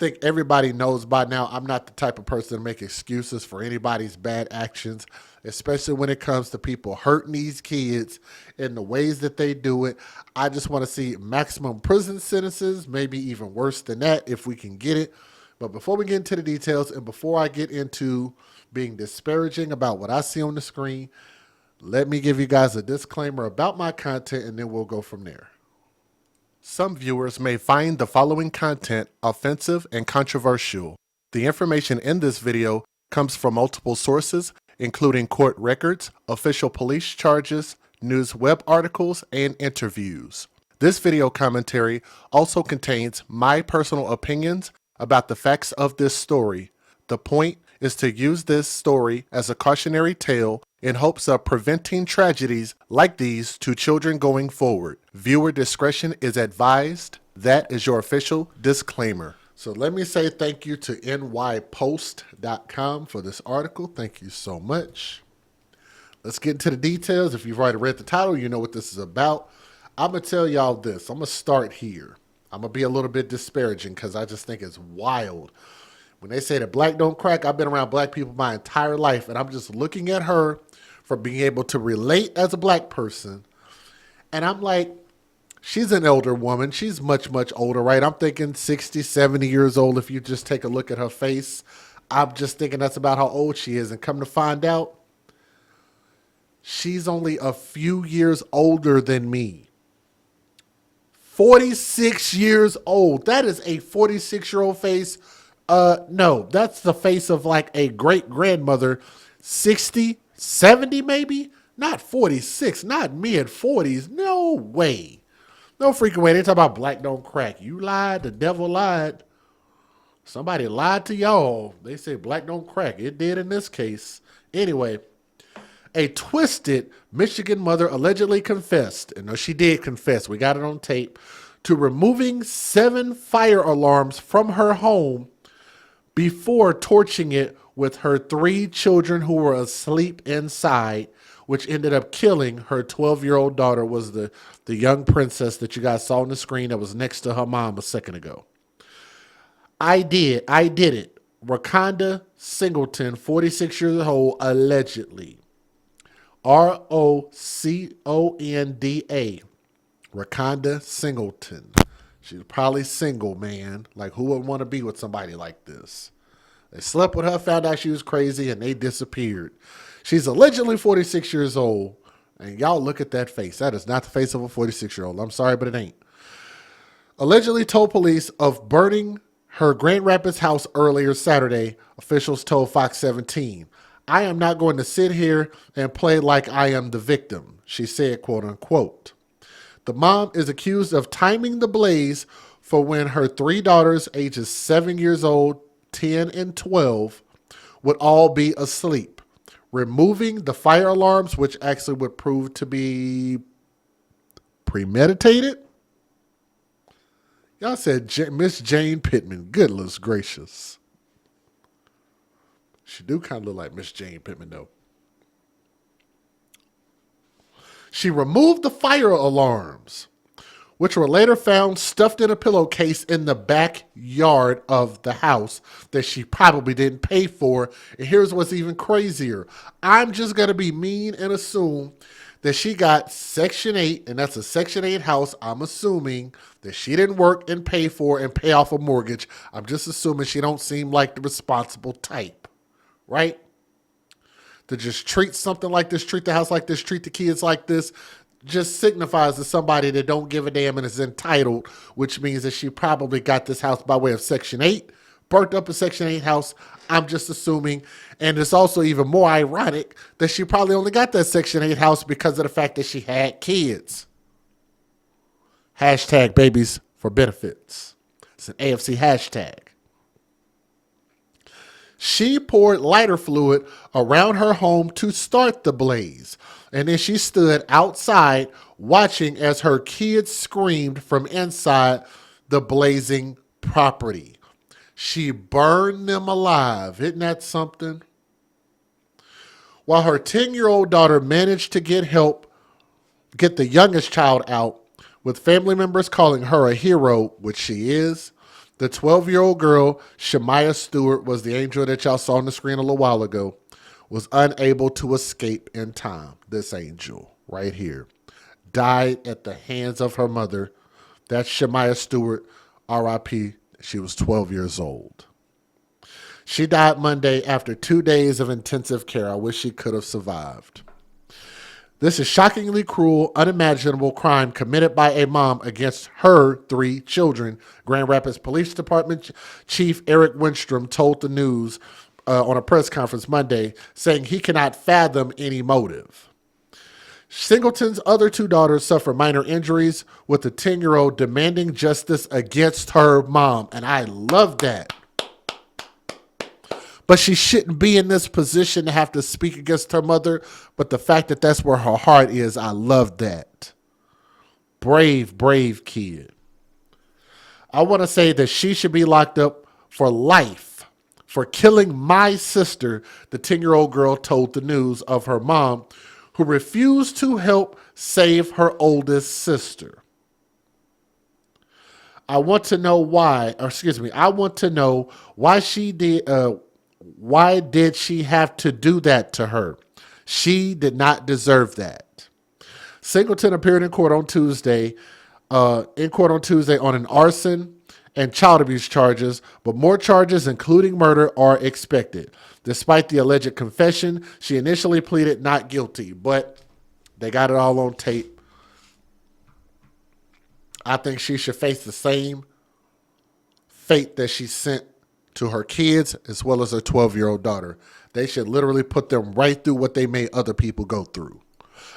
think everybody knows by now I'm not the type of person to make excuses for anybody's bad actions, especially when it comes to people hurting these kids in the ways that they do it. I just want to see maximum prison sentences, maybe even worse than that if we can get it. But before we get into the details and before I get into being disparaging about what I see on the screen, let me give you guys a disclaimer about my content and then we'll go from there. Some viewers may find the following content offensive and controversial. The information in this video comes from multiple sources, including court records, official police charges, news web articles, and interviews. This video commentary also contains my personal opinions about the facts of this story. The point is to use this story as a cautionary tale in hopes of preventing tragedies like these to children going forward. Viewer discretion is advised. That is your official disclaimer. So let me say thank you to nypost.com for this article. Thank you so much. Let's get into the details. If you've already read the title, you know what this is about. I'm going to tell y'all this. I'm going to start here. I'm going to be a little bit disparaging because I just think it's wild. When they say that black don't crack, I've been around black people my entire life, and I'm just looking at her for being able to relate as a black person. And I'm like, she's an elder woman. She's much, much older, right? I'm thinking 60, 70 years old if you just take a look at her face. I'm just thinking that's about how old she is. And come to find out, she's only a few years older than me. 46 years old. That is a 46-year-old face. No, that's the face of like a great-grandmother, 60, 70 maybe? Not 46, not mid-40s. No way. No freaking way. They talk about black don't crack. You lied. The devil lied. Somebody lied to y'all. They say black don't crack. It did in this case. Anyway, a twisted Michigan mother allegedly confessed, and no, she did confess, we got it on tape, to removing 7 fire alarms from her home before torching it with her 3 children who were asleep inside, which ended up killing her 12-year-old daughter, was the young princess that you guys saw on the screen that was next to her mom a second ago. I did it. Wakanda Singleton, 46 years old, allegedly. Roconda. Wakanda Singleton. She's probably single, man. Like, who would want to be with somebody like this? They slept with her, found out she was crazy, and they disappeared. She's allegedly 46 years old. And y'all look at that face. That is not the face of a 46-year-old. I'm sorry, but it ain't. Allegedly told police of burning her Grand Rapids house earlier Saturday, officials told Fox 17. I am not going to sit here and play like I am the victim, she said, quote unquote. The mom is accused of timing the blaze for when her 3 daughters, ages 7 years old, 10, and 12, would all be asleep, removing the fire alarms, which actually would prove to be premeditated. Y'all said Miss Jane Pittman. Goodness gracious. She do kind of look like Miss Jane Pittman, though. She removed the fire alarms, which were later found stuffed in a pillowcase in the backyard of the house that she probably didn't pay for. And here's what's even crazier. I'm just going to be mean and assume that she got Section 8, and that's a Section 8 house. I'm assuming that she didn't work and pay for and pay off a mortgage. I'm just assuming she don't seem like the responsible type, right? To just treat something like this, treat the house like this, treat the kids like this, just signifies to somebody that don't give a damn and is entitled, which means that she probably got this house by way of Section 8, burnt up a Section 8 house, I'm just assuming. And it's also even more ironic that she probably only got that Section 8 house because of the fact that she had kids. Hashtag babies for benefits. It's an AFC hashtag. She poured lighter fluid around her home to start the blaze. And then she stood outside watching as her kids screamed from inside the blazing property. She burned them alive. Isn't that something? While her 10-year-old daughter managed to get the youngest child out, with family members calling her a hero, which she is, The 12-year-old girl, Shemaya Stewart, was the angel that y'all saw on the screen a little while ago, was unable to escape in time. This angel right here died at the hands of her mother. That's Shemaya Stewart, RIP. She was 12 years old. She died Monday after 2 days of intensive care. I wish she could have survived. This is shockingly cruel, unimaginable crime committed by a mom against her 3 children. Grand Rapids Police Department Chief Eric Winstrom told the news on a press conference Monday, saying he cannot fathom any motive. Singleton's other 2 daughters suffer minor injuries, with the 10-year-old demanding justice against her mom. And I love that. But she shouldn't be in this position to have to speak against her mother. But the fact that that's where her heart is, I love that. Brave, brave kid. I want to say that she should be locked up for life for killing my sister, the 10-year-old girl told the news of her mom, who refused to help save her oldest sister. I want to know why she did. Why did she have to do that to her? She did not deserve that. Singleton appeared in court on Tuesday. On an arson and child abuse charges, but more charges, including murder, are expected. Despite the alleged confession, she initially pleaded not guilty, but they got it all on tape. I think she should face the same fate that she sent to her kids as well as her 12-year-old daughter. They should literally put them right through what they made other people go through.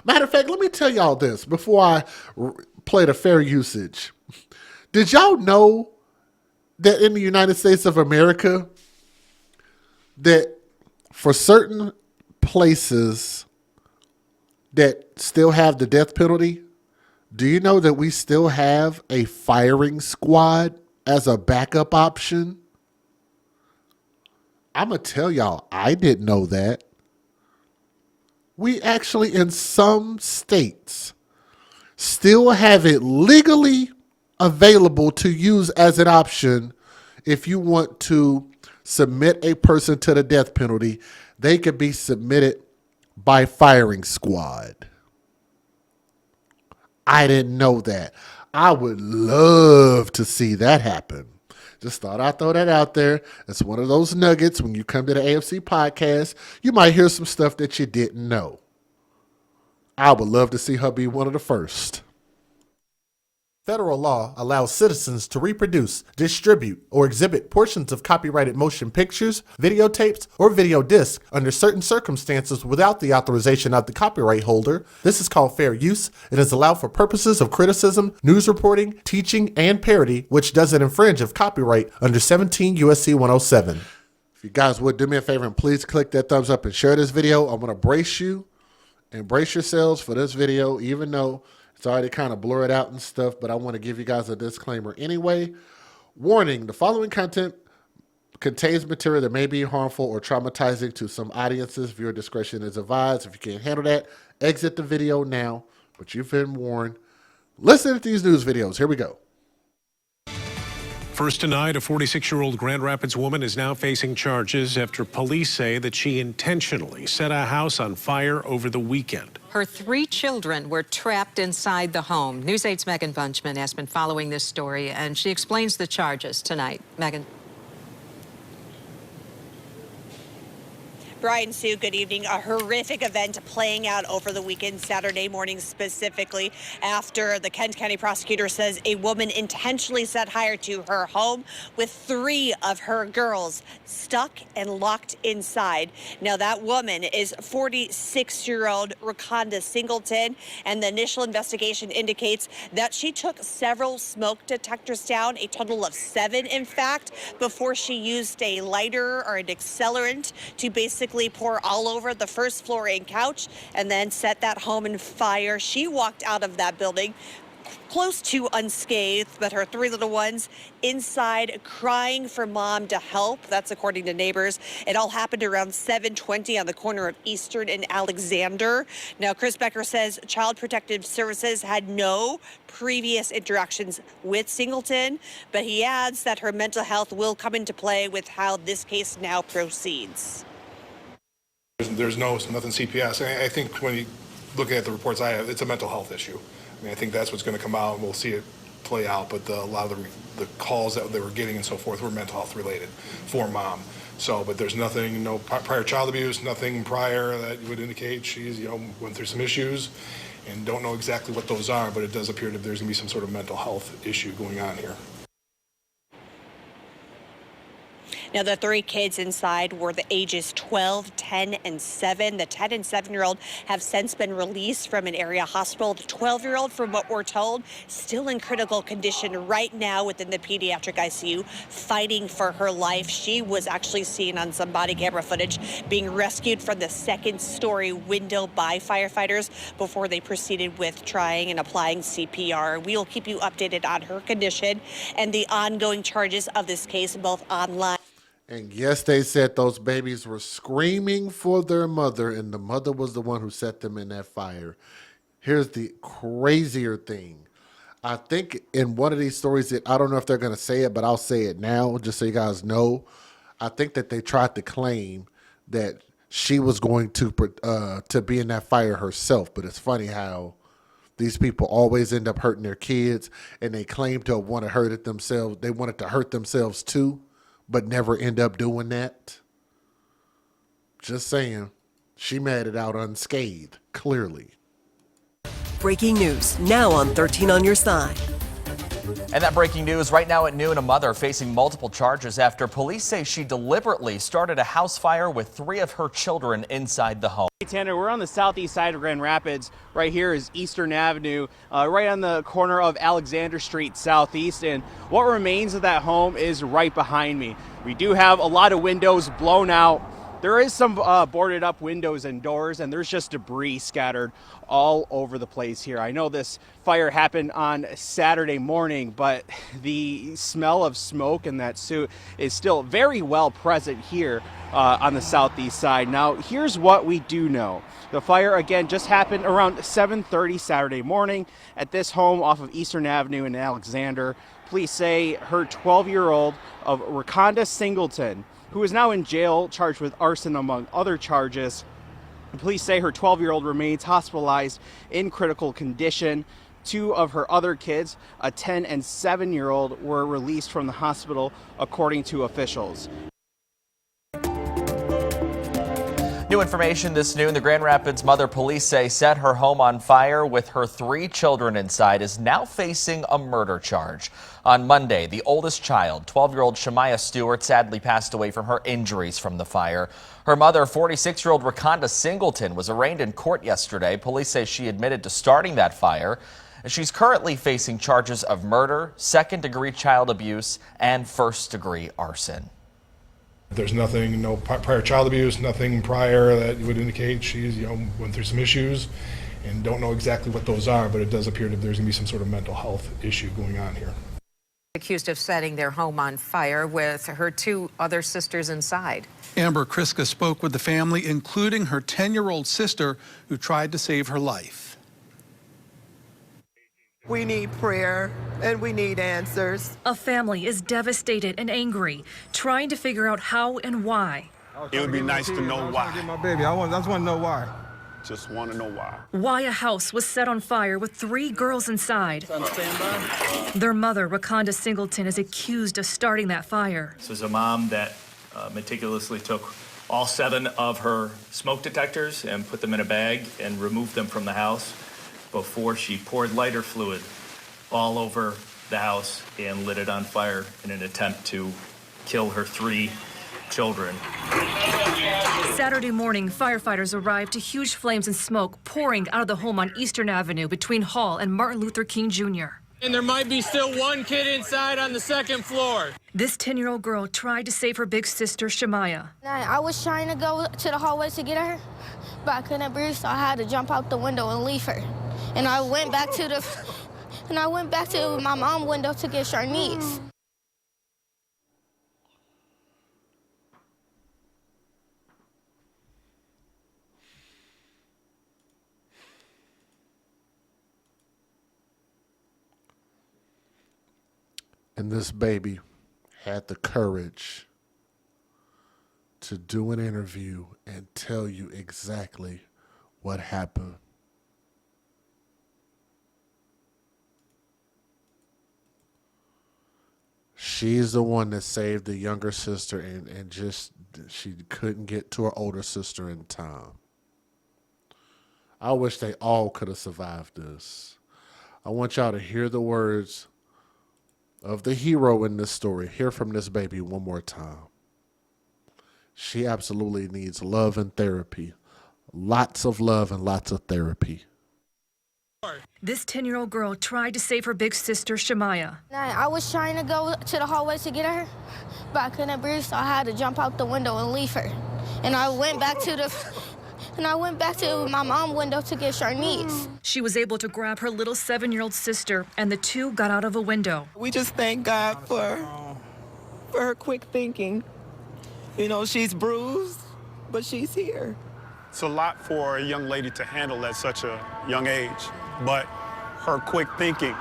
Matter of fact, let me tell y'all this before I play the fair usage. Did y'all know that in the United States of America, that for certain places that still have the death penalty, do you know that we still have a firing squad as a backup option? I'm going to tell y'all, I didn't know that. We actually, in some states, still have it legally available to use as an option. If you want to submit a person to the death penalty, they could be submitted by firing squad. I didn't know that. I would love to see that happen. Just thought I'd throw that out there. It's one of those nuggets. When you come to the AFC podcast, you might hear some stuff that you didn't know. I would love to see her be one of the first. Federal law allows citizens to reproduce, distribute, or exhibit portions of copyrighted motion pictures, videotapes, or video discs under certain circumstances without the authorization of the copyright holder. This is called fair use. It is allowed for purposes of criticism, news reporting, teaching, and parody, which doesn't infringe of copyright under 17 U.S.C. 107. If you guys would do me a favor and please click that thumbs up and share this video. I'm going to brace you and brace yourselves for this video, even though it's already kind of blurred out and stuff, but I want to give you guys a disclaimer anyway. Warning, the following content contains material that may be harmful or traumatizing to some audiences. Viewer discretion is advised. If you can't handle that, exit the video now, but you've been warned. Listen to these news videos. Here we go. First tonight, a 46-year-old Grand Rapids woman is now facing charges after police say that she intentionally set a house on fire over the weekend. Her 3 children were trapped inside the home. News 8's Megan Bunchman has been following this story, and she explains the charges tonight. Megan. Brian, Sue, good evening. A horrific event playing out over the weekend, Saturday morning specifically, after the Kent County prosecutor says a woman intentionally set fire to her home with 3 of her girls stuck and locked inside. Now, that woman is 46-year-old Raconda Singleton, and the initial investigation indicates that she took several smoke detectors down, a total of 7, in fact, before she used a lighter or an accelerant to basically pour all over the first floor and couch and then set that home in fire. She walked out of that building close to unscathed, but her 3 little ones inside crying for mom to help. That's according to neighbors. It all happened around 7:20 on the corner of Eastern and Alexander. Now, Chris Becker says Child Protective Services had no previous interactions with Singleton, but he adds that her mental health will come into play with how this case now proceeds. There's nothing CPS. And I think when you look at the reports I have, it's a mental health issue. I mean, I think that's what's going to come out, and we'll see it play out. But a lot of the calls that they were getting and so forth were mental health related for mom. So, but there's nothing, no prior child abuse, nothing prior that would indicate she's, went through some issues, and don't know exactly what those are. But it does appear that there's going to be some sort of mental health issue going on here. Now, the 3 kids inside were the ages 12, 10, and 7. The 10 and 7-year-old have since been released from an area hospital. The 12-year-old, from what we're told, still in critical condition right now within the pediatric ICU, fighting for her life. She was actually seen on some body camera footage being rescued from the 2nd-story window by firefighters before they proceeded with trying and applying CPR. We will keep you updated on her condition and the ongoing charges of this case, both online. And yes, they said those babies were screaming for their mother, and the mother was the one who set them in that fire. Here's the crazier thing. I think in one of these stories, that I don't know if they're going to say it, but I'll say it now just so you guys know. I think that they tried to claim that she was going to be in that fire herself, but it's funny how these people always end up hurting their kids, and they claim to want to hurt it themselves. They wanted to hurt themselves too, but never end up doing that. Just saying. She made it out unscathed, clearly. Breaking news now on 13 on your side. And that breaking news right now at noon, a mother facing multiple charges after police say she deliberately started a house fire with 3 of her children inside the home. Hey Tanner, we're on the southeast side of Grand Rapids. Right here is Eastern Avenue, right on the corner of Alexander Street Southeast. And what remains of that home is right behind me. We do have a lot of windows blown out. There is some boarded up windows and doors, and there's just debris scattered all over the place here. I know this fire happened on Saturday morning, but the smell of smoke and that soot is still very well present here on the southeast side. Now, here's what we do know. The fire, again, just happened around 7:30 Saturday morning at this home off of Eastern Avenue in Alexander. Police say her 12-year-old of Raconda Singleton, who is now in jail, charged with arson among other charges. Police say her 12-year-old remains hospitalized in critical condition. 2 of her other kids, a 10 and 7-year-old, were released from the hospital, according to officials. New information this noon. The Grand Rapids mother police say set her home on fire with her 3 children inside is now facing a murder charge. On Monday, the oldest child, 12-year-old Shemaiah Stewart, sadly passed away from her injuries from the fire. Her mother, 46-year-old Raconda Singleton, was arraigned in court yesterday. Police say she admitted to starting that fire. She's currently facing charges of murder, second-degree child abuse, and first-degree arson. There's nothing, no prior child abuse, nothing prior that would indicate she's, went through some issues, and don't know exactly what those are, but it does appear that there's going to be some sort of mental health issue going on here. Accused of setting their home on fire with her 2 other sisters inside. Amber Kriska spoke with the family, including her 10-year-old sister, who tried to save her life. We need prayer and we need answers. A family is devastated and angry, trying to figure out how and why. It would be nice to know why. Get my baby. I just want to know why. Just want to know why. Why a house was set on fire with 3 girls inside. Their mother, Raconda Singleton, is accused of starting that fire. This was a mom that meticulously took all 7 of her smoke detectors and put them in a bag and removed them from the house before she poured lighter fluid all over the house and lit it on fire in an attempt to kill her 3 children. Saturday morning, firefighters arrived to huge flames and smoke pouring out of the home on Eastern Avenue between Hall and Martin Luther King Jr. And there might be still 1 kid inside on the 2nd floor. This 10-year-old girl tried to save her big sister, Shemaiah. I was trying to go to the hallway to get her, but I couldn't breathe, so I had to jump out the window and leave her. And I went back to And I went back to my mom's window to get Sharnice. And this baby had the courage to do an interview and tell you exactly what happened. She's the one that saved the younger sister and just she couldn't get to her older sister in time. I wish they all could have survived this. I want y'all to hear the words of the hero in this story. Hear from this baby one more time. She absolutely needs love and therapy. Lots of love and lots of therapy. This 10-year-old girl tried to save her big sister, Shemaya. I was trying to go to the hallway to get her, but I couldn't breathe, so I had to jump out the window and leave her. And I went back to my mom's window to get Sharnice. She was able to grab her little 7-year-old sister, and the two got out of a window. We just thank God for her quick thinking. You know, she's bruised, but she's here. It's a lot for a young lady to handle at such a young age, but her quick thinking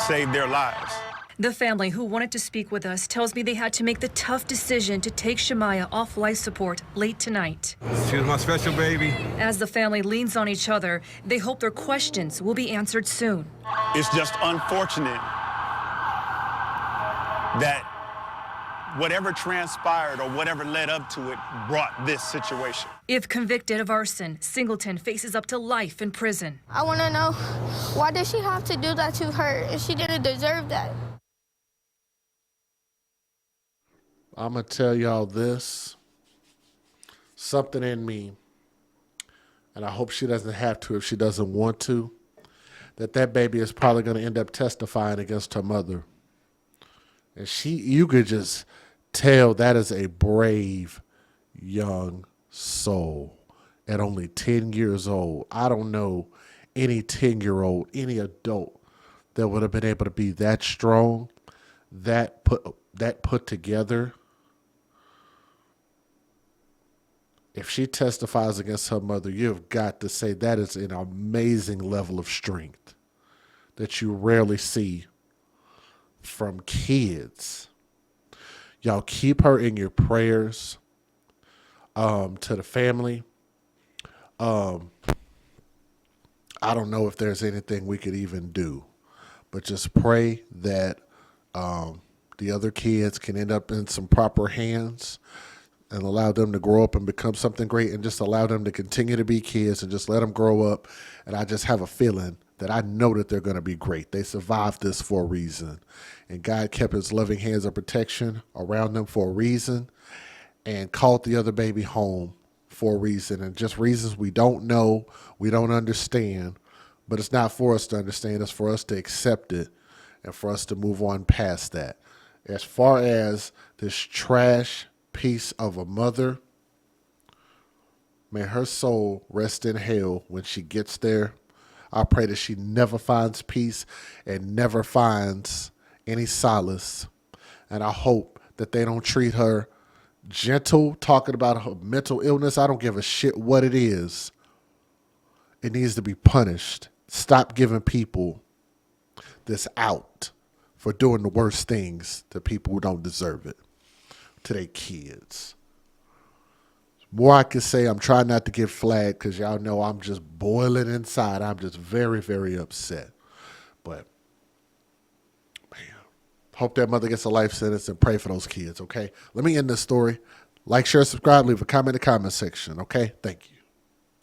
saved their lives. The family who wanted to speak with us tells me they had to make the tough decision to take Shemaya off life support late tonight. She was my special baby. As the family leans on each other, they hope their questions will be answered soon. It's just unfortunate that whatever transpired or whatever led up to it brought this situation. If convicted of arson, Singleton faces up to life in prison. I want to know, why did she have to do that to her, and she didn't deserve that? I'm going to tell y'all this. Something in me, and I hope she doesn't have to if she doesn't want to, that baby is probably going to end up testifying against her mother. And you could just tell that is a brave young soul at only 10 years old. I don't know any 10-year-old, any adult that would have been able to be that strong, that put together. If she testifies against her mother, you've got to say that is an amazing level of strength that you rarely see from kids. Y'all keep her in your prayers. To the family. I don't know if there's anything we could even do, but just pray that the other kids can end up in some proper hands and allow them to grow up and become something great, and just allow them to continue to be kids and just let them grow up. And I just have a feeling that I know that they're going to be great. They survived this for a reason. And God kept his loving hands of protection around them for a reason and called the other baby home for a reason. And just reasons we don't know, we don't understand. But it's not for us to understand. It's for us to accept it and for us to move on past that. As far as this trash piece of a mother, may her soul rest in hell when she gets there. I pray that she never finds peace and never finds any solace. And I hope that they don't treat her gentle, talking about her mental illness. I don't give a shit what it is. It needs to be punished. Stop giving people this out for doing the worst things to people who don't deserve it, to their kids. More I can say, I'm trying not to get flagged because y'all know I'm just boiling inside. I'm just very, very upset. But, man, hope that mother gets a life sentence and pray for those kids, okay? Let me end this story. Like, share, subscribe, leave a comment in the comment section, okay? Thank you.